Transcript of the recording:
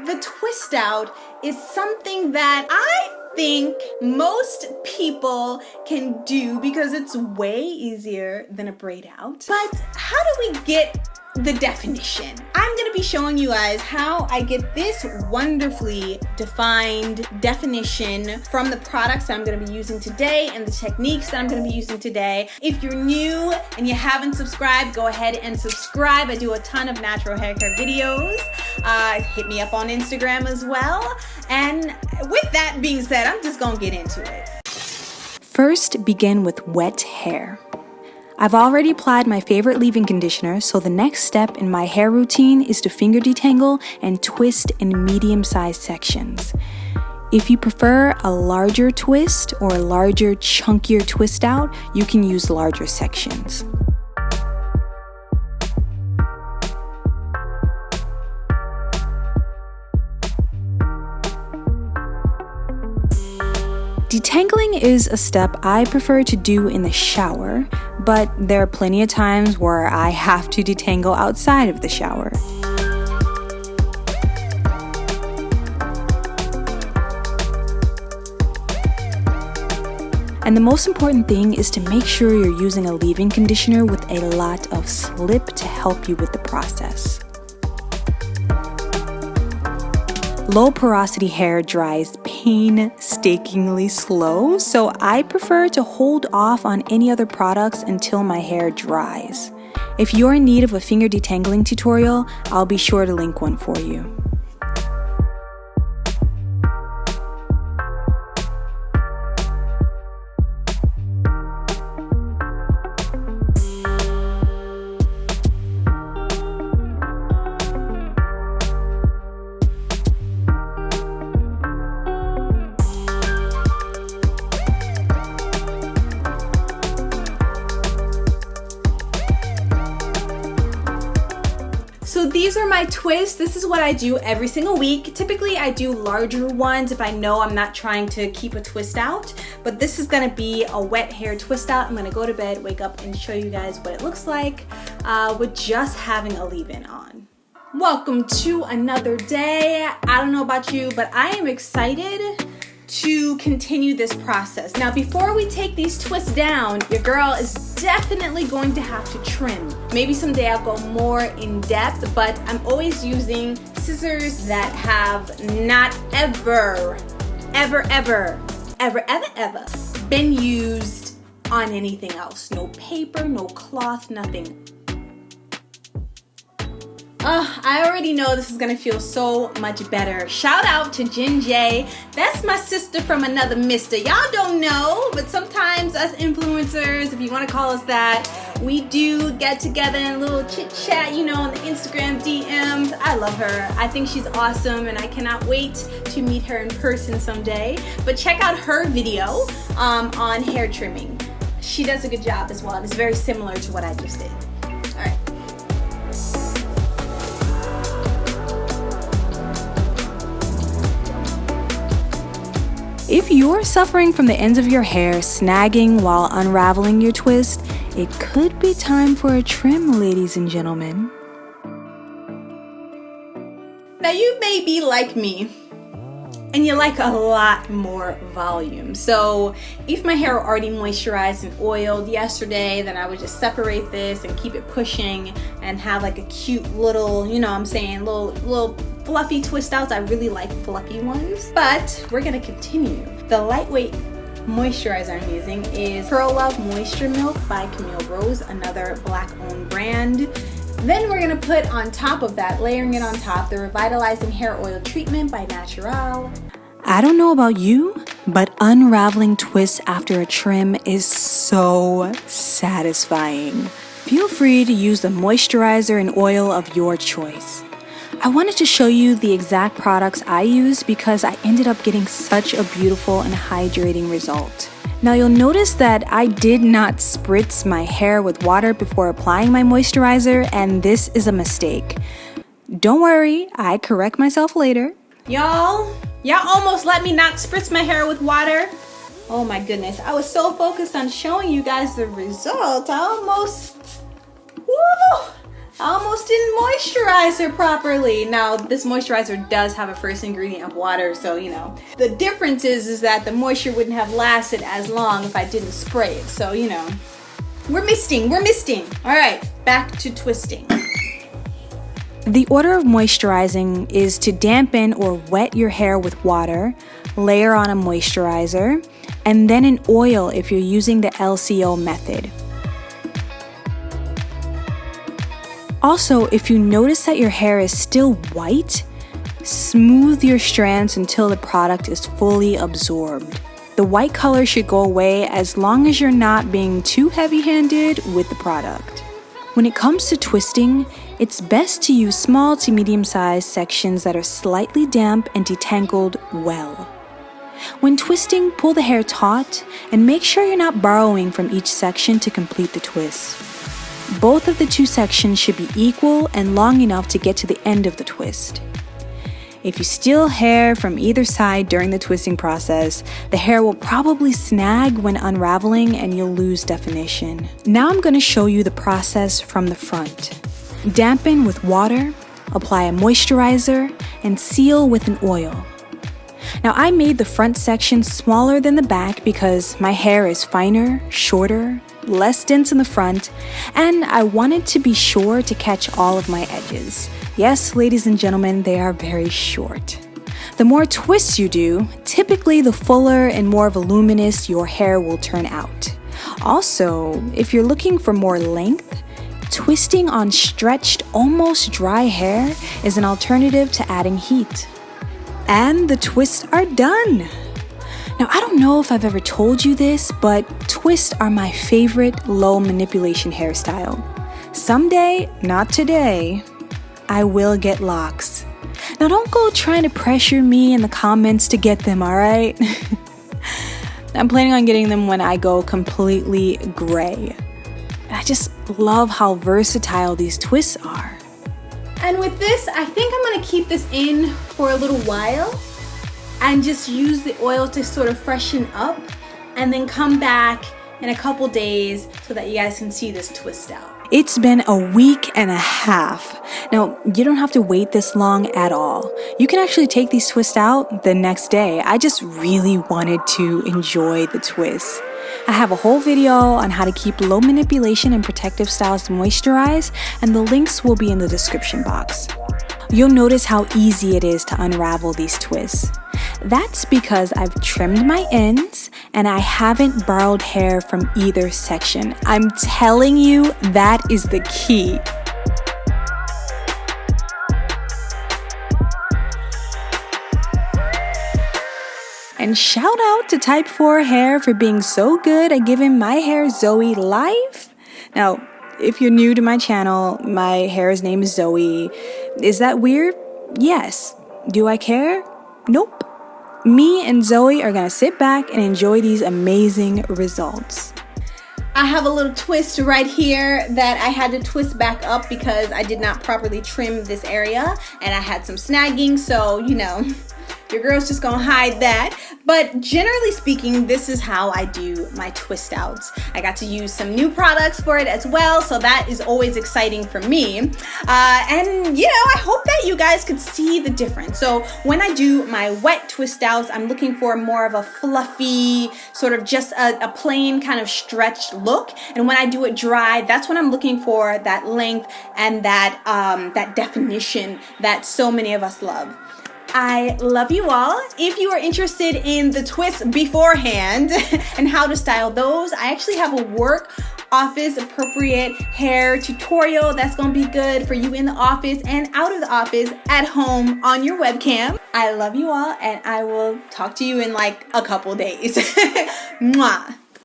the twist out is something that I think most people can do because it's way easier than a braid out. But how do we get the definition? I'm gonna be showing you guys how I get this wonderfully defined definition from the products that I'm gonna be using today and the techniques that I'm gonna be using today. If you're new and you haven't subscribed, go ahead and subscribe. I do a ton of natural hair care videos. Hit me up on Instagram as well. And with that being said, I'm just gonna get into it. First, begin with wet hair. I've already applied my favorite leave-in conditioner, so the next step in my hair routine is to finger detangle and twist in medium-sized sections. If you prefer a larger twist or a larger, chunkier twist out, you can use larger sections. Detangling is a step I prefer to do in the shower, but there are plenty of times where I have to detangle outside of the shower. And the most important thing is to make sure you're using a leave-in conditioner with a lot of slip to help you with the process. Low porosity hair dries painstakingly slow, so I prefer to hold off on any other products until my hair dries. If you're in need of a finger detangling tutorial, I'll be sure to link one for you. So these are my twists. This is what I do every single week. Typically I do larger ones if I know I'm not trying to keep a twist out, but this is gonna be a wet hair twist out. I'm gonna go to bed, wake up, and show you guys what it looks like with just having a leave-in on. Welcome to another day. I don't know about you, but I am excited to continue this process. Now, before we take these twists down, your girl is definitely going to have to trim. Maybe someday I'll go more in depth, but I'm always using scissors that have not ever been used on anything else. No paper, no cloth, nothing. I already know this is gonna feel so much better. Shout out to Jen J. That's my sister from another mister. Y'all don't know, but sometimes us influencers, if you wanna call us that, we do get together in a little chit chat, you know, on the Instagram DMs. I love her. I think she's awesome and I cannot wait to meet her in person someday. But check out her video on hair trimming. She does a good job as well. It's very similar to what I just did. All right. If you're suffering from the ends of your hair snagging while unraveling your twist, it could be time for a trim, ladies and gentlemen. Now you may be like me and you like a lot more volume. So if my hair were already moisturized and oiled yesterday, then I would just separate this and keep it pushing and have like a cute little, you know what I'm saying, little fluffy twist outs. I really like fluffy ones, but we're gonna continue. The lightweight moisturizer I'm using is Pearl Love Moisture Milk by Camille Rose, another black owned brand. Then we're gonna put on top of that, layering it on top, the Revitalizing Hair Oil Treatment by Naturall. I don't know about you, but unraveling twists after a trim is so satisfying. Feel free to use the moisturizer and oil of your choice. I wanted to show you the exact products I used because I ended up getting such a beautiful and hydrating result. Now you'll notice that I did not spritz my hair with water before applying my moisturizer, and this is a mistake. Don't worry, I correct myself later. Y'all almost let me not spritz my hair with water. Oh my goodness, I was so focused on showing you guys the result. I almost, woo! I almost didn't moisturize her properly. Now, this moisturizer does have a first ingredient of water, so you know. The difference is that the moisture wouldn't have lasted as long if I didn't spray it. So, you know, we're misting. All right, back to twisting. The order of moisturizing is to dampen or wet your hair with water, layer on a moisturizer, and then an oil if you're using the LCO method. Also, if you notice that your hair is still white, smooth your strands until the product is fully absorbed. The white color should go away as long as you're not being too heavy-handed with the product. When it comes to twisting, it's best to use small to medium-sized sections that are slightly damp and detangled well. When twisting, pull the hair taut and make sure you're not borrowing from each section to complete the twist. Both of the two sections should be equal and long enough to get to the end of the twist. If you steal hair from either side during the twisting process, the hair will probably snag when unraveling and you'll lose definition. Now I'm going to show you the process from the front. Dampen with water, apply a moisturizer, and seal with an oil. Now I made the front section smaller than the back because my hair is finer, shorter, less dense in the front, and I wanted to be sure to catch all of my edges. Yes, ladies and gentlemen, they are very short. The more twists you do, typically the fuller and more voluminous your hair will turn out. Also, if you're looking for more length, twisting on stretched, almost dry hair is an alternative to adding heat. And the twists are done! Now, I don't know if I've ever told you this, but twists are my favorite low manipulation hairstyle. Someday, not today, I will get locks. Now, don't go trying to pressure me in the comments to get them, alright? I'm planning on getting them when I go completely gray. I just love how versatile these twists are. And with this, I think I'm gonna keep this in for a little while and just use the oil to sort of freshen up and then come back in a couple days so that you guys can see this twist out. It's been a week and a half. Now, you don't have to wait this long at all. You can actually take these twists out the next day. I just really wanted to enjoy the twist. I have a whole video on how to keep low manipulation and protective styles moisturized, and the links will be in the description box. You'll notice how easy it is to unravel these twists. That's because I've trimmed my ends and I haven't borrowed hair from either section. I'm telling you, that is the key. And shout out to Type 4 Hair for being so good at giving my hair Zoe life. Now, if you're new to my channel, my hair's name is Zoe. Is that weird? Yes. Do I care? Nope. Me and Zoe are gonna sit back and enjoy these amazing results. I have a little twist right here that I had to twist back up because I did not properly trim this area and I had some snagging, so you know, your girl's just gonna hide that. But generally speaking, this is how I do my twist outs. I got to use some new products for it as well, so that is always exciting for me. And you know, I hope that you guys could see the difference. So when I do my wet twist outs, I'm looking for more of a fluffy, sort of just a plain kind of stretched look. And when I do it dry, that's when I'm looking for that length and that definition that so many of us love. I love you all. If you are interested in the twists beforehand and how to style those, I actually have a work office appropriate hair tutorial that's gonna be good for you in the office and out of the office, at home, on your webcam. I love you all, and I will talk to you in like a couple days. Mwah.